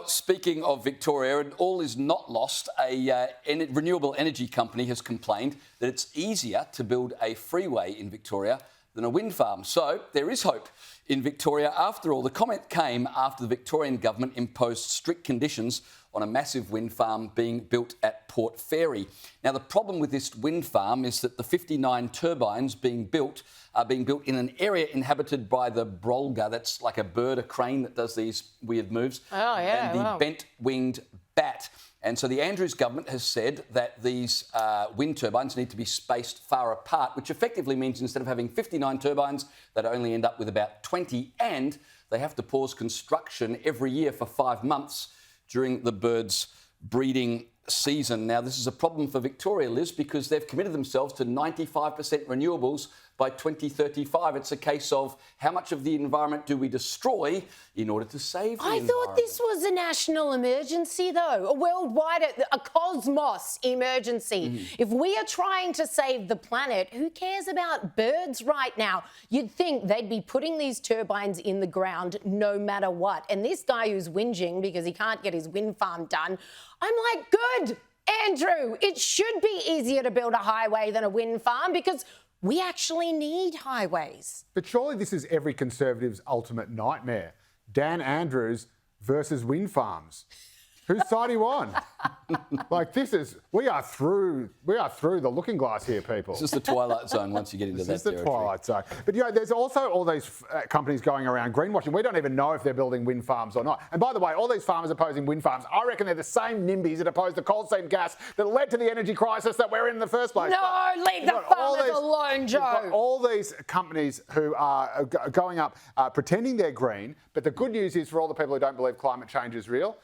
Well, speaking of Victoria, and all is not lost. A renewable energy company has complained that it's easier to build a freeway in Victoria than a wind farm. So there is hope in Victoria. After all, the comment came after the Victorian government imposed strict conditions on a massive wind farm being built at Port Fairy. Now, the problem with this wind farm is that the 59 turbines being built are being built in an area inhabited by the brolga. That's like a bird, a crane that does these weird moves. Oh, yeah. And the bent-winged bat. And so the Andrews government has said that these wind turbines need to be spaced far apart, which effectively means instead of having 59 turbines, they'd only end up with about 20, and they have to pause construction every year for 5 months during the birds' breeding season. Now, this is a problem for Victoria, Liz, because they've committed themselves to 95% renewables by 2035. It's a case of how much of the environment do we destroy in order to save the environment? I thought this was a national emergency, though, a worldwide, a cosmos emergency. If we are trying to save the planet, who cares about birds right now? You'd think they'd be putting these turbines in the ground no matter what. And this guy who's whinging because he can't get his wind farm done, I'm like, good, Andrew, it should be easier to build a highway than a wind farm because we actually need highways. But surely this is every Conservative's ultimate nightmare. Dan Andrews versus wind farms. Whose side are you on? Like, we are through the looking glass here, people. This is the twilight zone once you get into that This is the territory. twilight zone. But, there's also all these companies going around greenwashing. We don't even know if they're building wind farms or not. And by the way, all these farmers opposing wind farms, I reckon they're the same NIMBYs that opposed the coal seam gas that led to the energy crisis that we're in the first place. No, leave the farmers alone, Joe. You've got all these companies who are going up pretending they're green, but the good news is for all the people who don't believe climate change is real,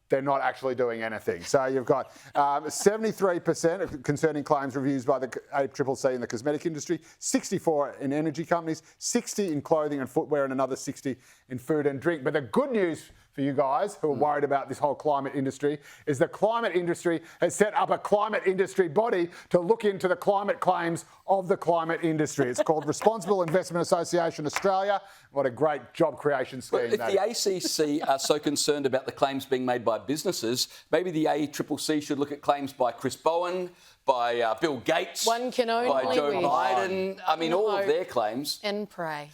they're not actually doing anything. So you've got 73% concerning claims reviews by the ACCC in the cosmetic industry, 64 in energy companies, 60 in clothing and footwear, and another 60 in food and drink. But the good news for you guys who are worried about this whole climate industry is the climate industry has set up a climate industry body to look into the climate claims of the climate industry. It's called Responsible Investment Association Australia. What a great job creation scheme If that the is. ACC are so concerned about the claims being made by businesses, maybe the ACCC should look at claims by Chris Bowen, by Bill Gates, One can only by Joe wish. Biden. I mean, all of their claims. And pray.